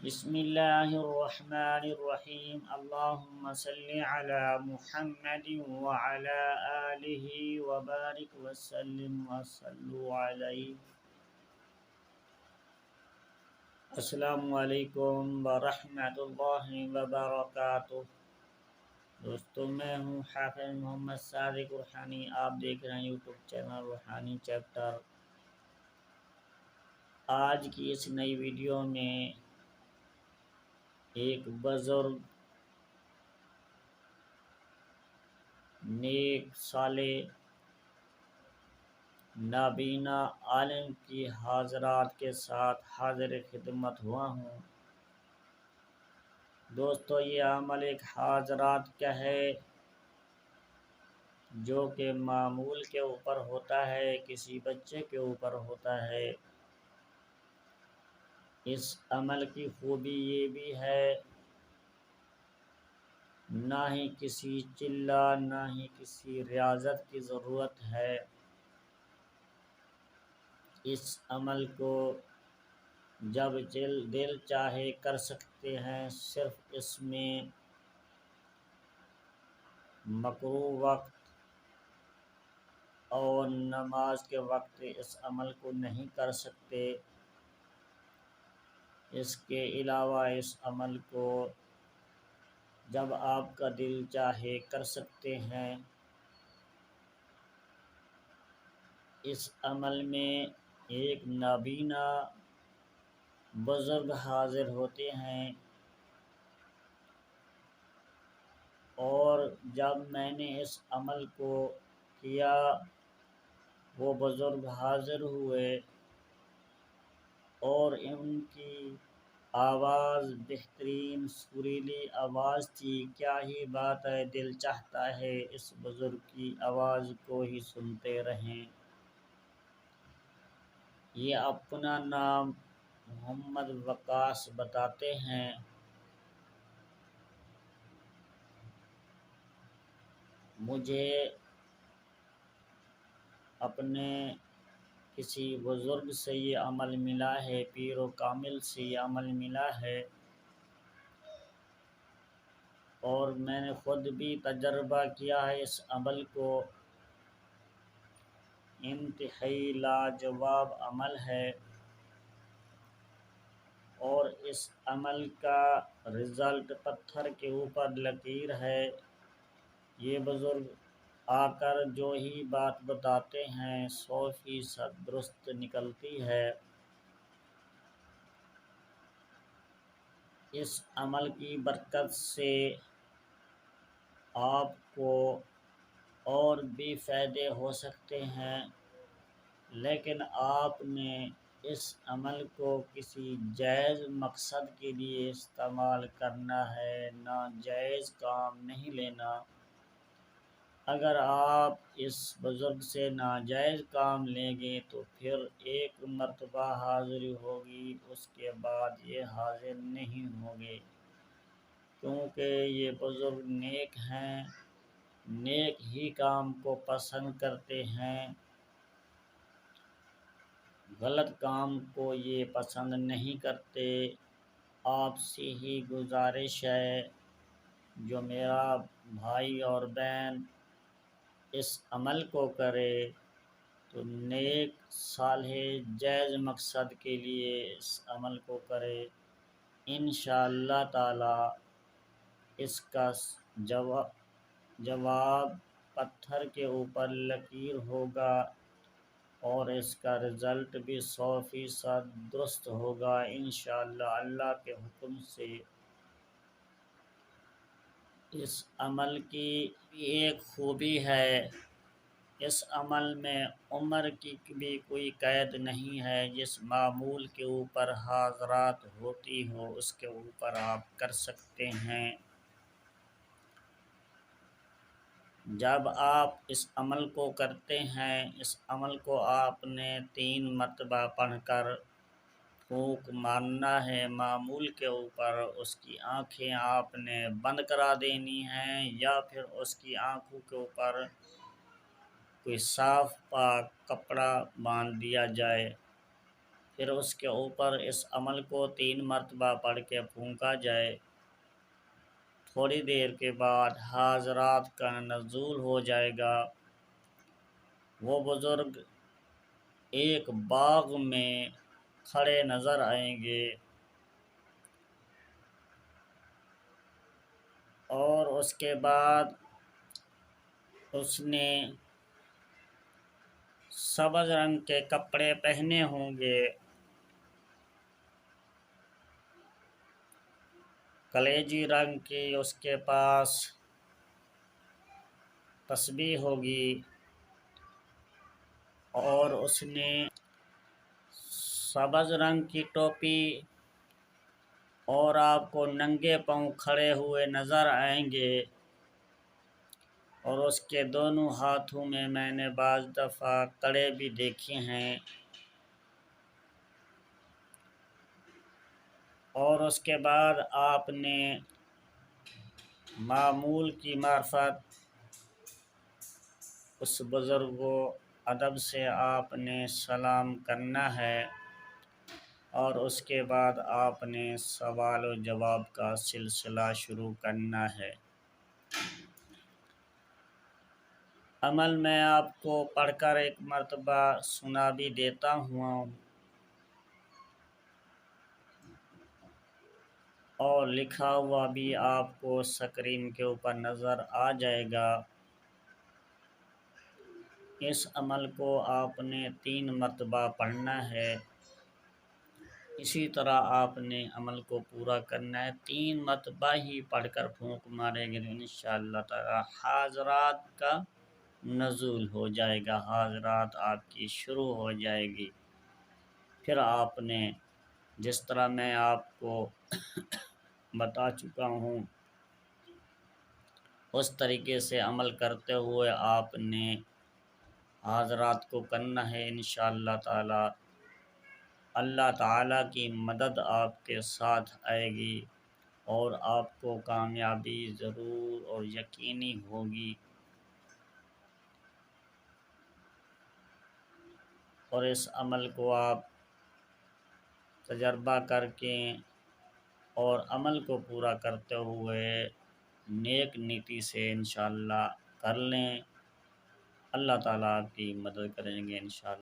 بسم اللہ الرحمن الرحیم اللہم صلی علی محمد وعلی آلہ وبارک وسلم وصلوا علیہ۔ السلام علیکم ورحمۃ اللہ وبرکاتہ۔ دوستوں، میں ہوں حافظ محمد صادق روحانی، آپ دیکھ رہے ہیں یوٹیوب چینل روحانی چیپٹر۔ آج کی اس نئی ویڈیو میں ایک بزرگ نیک صالح نابینا عالم کی حاضرات کے ساتھ حاضر خدمت ہوا ہوں۔ دوستو، یہ عمل ایک حاضرات کا ہے جو کہ معمول کے اوپر ہوتا ہے، کسی بچے کے اوپر ہوتا ہے۔ اس عمل کی خوبی یہ بھی ہے، نہ ہی کسی چلہ نہ ہی کسی ریاضت کی ضرورت ہے۔ اس عمل کو جب دل چاہے کر سکتے ہیں۔ صرف اس میں مکروہ وقت اور نماز کے وقت اس عمل کو نہیں کر سکتے۔ اس کے علاوہ اس عمل کو جب آپ کا دل چاہے کر سکتے ہیں۔ اس عمل میں ایک نابینا بزرگ حاضر ہوتے ہیں، اور جب میں نے اس عمل کو کیا وہ بزرگ حاضر ہوئے اور ان کی آواز بہترین سریلی آواز تھی۔ کیا ہی بات ہے، دل چاہتا ہے اس بزرگ کی آواز کو ہی سنتے رہیں۔ یہ اپنا نام محمد وقاص بتاتے ہیں۔ مجھے اپنے کسی بزرگ سے یہ عمل ملا ہے، پیر و کامل سے یہ عمل ملا ہے، اور میں نے خود بھی تجربہ کیا ہے اس عمل کو۔ انتہائی لاجواب عمل ہے، اور اس عمل کا رزلٹ پتھر کے اوپر لکیر ہے۔ یہ بزرگ آ کر جو ہی بات بتاتے ہیں 100% درست نکلتی ہے۔ اس عمل کی برکت سے آپ کو اور بھی فائدے ہو سکتے ہیں، لیکن آپ نے اس عمل کو کسی جائز مقصد کے لیے استعمال کرنا ہے، ناجائز کام نہیں لینا۔ اگر آپ اس بزرگ سے ناجائز کام لیں گے تو پھر ایک مرتبہ حاضری ہوگی، اس کے بعد یہ حاضر نہیں ہوں گے، کیونکہ یہ بزرگ نیک ہیں، نیک ہی کام کو پسند کرتے ہیں، غلط کام کو یہ پسند نہیں کرتے۔ آپ سے ہی گزارش ہے، جو میرا بھائی اور بہن اس عمل کو کرے تو نیک صالح جائز مقصد کے لیے اس عمل کو کرے۔ انشاءاللہ تعالی اس کا جواب پتھر کے اوپر لکیر ہوگا، اور اس کا رزلٹ بھی 100% درست ہوگا انشاءاللہ اللہ کے حکم سے۔ اس عمل کی ایک خوبی ہے، اس عمل میں عمر کی بھی کوئی قید نہیں ہے۔ جس معمول کے اوپر حاضرات ہوتی ہو اس کے اوپر آپ کر سکتے ہیں۔ جب آپ اس عمل کو کرتے ہیں، اس عمل کو آپ نے 3 مرتبہ پڑھ کر پھونک مارنا ہے معمول کے اوپر۔ اس کی آنکھیں آپ نے بند کرا دینی ہیں، یا پھر اس کی آنکھوں کے اوپر کوئی صاف پاک کپڑا باندھ دیا جائے۔ پھر اس کے اوپر اس عمل کو 3 مرتبہ پڑھ کے پھونکا جائے۔ تھوڑی دیر کے بعد حاضرات کا نزول ہو جائے گا۔ وہ بزرگ ایک باغ میں کھڑے نظر آئیں گے اور اس کے بعد اس نے سبز رنگ کے کپڑے پہنے ہوں گے، کلیجی رنگ کی اس کے پاس تسبیح ہوگی، اور اس نے سبز رنگ کی ٹوپی، اور آپ کو ننگے پاؤں کھڑے ہوئے نظر آئیں گے، اور اس کے دونوں ہاتھوں میں نے بعض دفعہ کڑے بھی دیکھے ہیں، اور اس کے بعد آپ نے معمول کی معرفت اس بزرگ کو ادب سے آپ نے سلام کرنا ہے، اور اس کے بعد آپ نے سوال و جواب کا سلسلہ شروع کرنا ہے۔ عمل میں آپ کو پڑھ کر ایک مرتبہ سنا بھی دیتا ہوں اور لکھا ہوا بھی آپ کو اسکرین کے اوپر نظر آ جائے گا۔ اس عمل کو آپ نے 3 مرتبہ پڑھنا ہے۔ اسی طرح آپ نے عمل کو پورا کرنا ہے، 3 مرتبہ ہی پڑھ کر پھونک مارے گے، انشاءاللہ تعالی حاضرات کا نزول ہو جائے گا، حاضرات آپ کی شروع ہو جائے گی۔ پھر آپ نے جس طرح میں آپ کو بتا چکا ہوں اس طریقے سے عمل کرتے ہوئے آپ نے حاضرات کو کرنا ہے، انشاءاللہ تعالی اللہ تعالیٰ کی مدد آپ کے ساتھ آئے گی اور آپ کو کامیابی ضرور اور یقینی ہوگی۔ اور اس عمل کو آپ تجربہ کر کے اور عمل کو پورا کرتے ہوئے نیک نیتی سے انشاءاللہ کر لیں، اللہ تعالیٰ آپ کی مدد کریں گے انشاءاللہ۔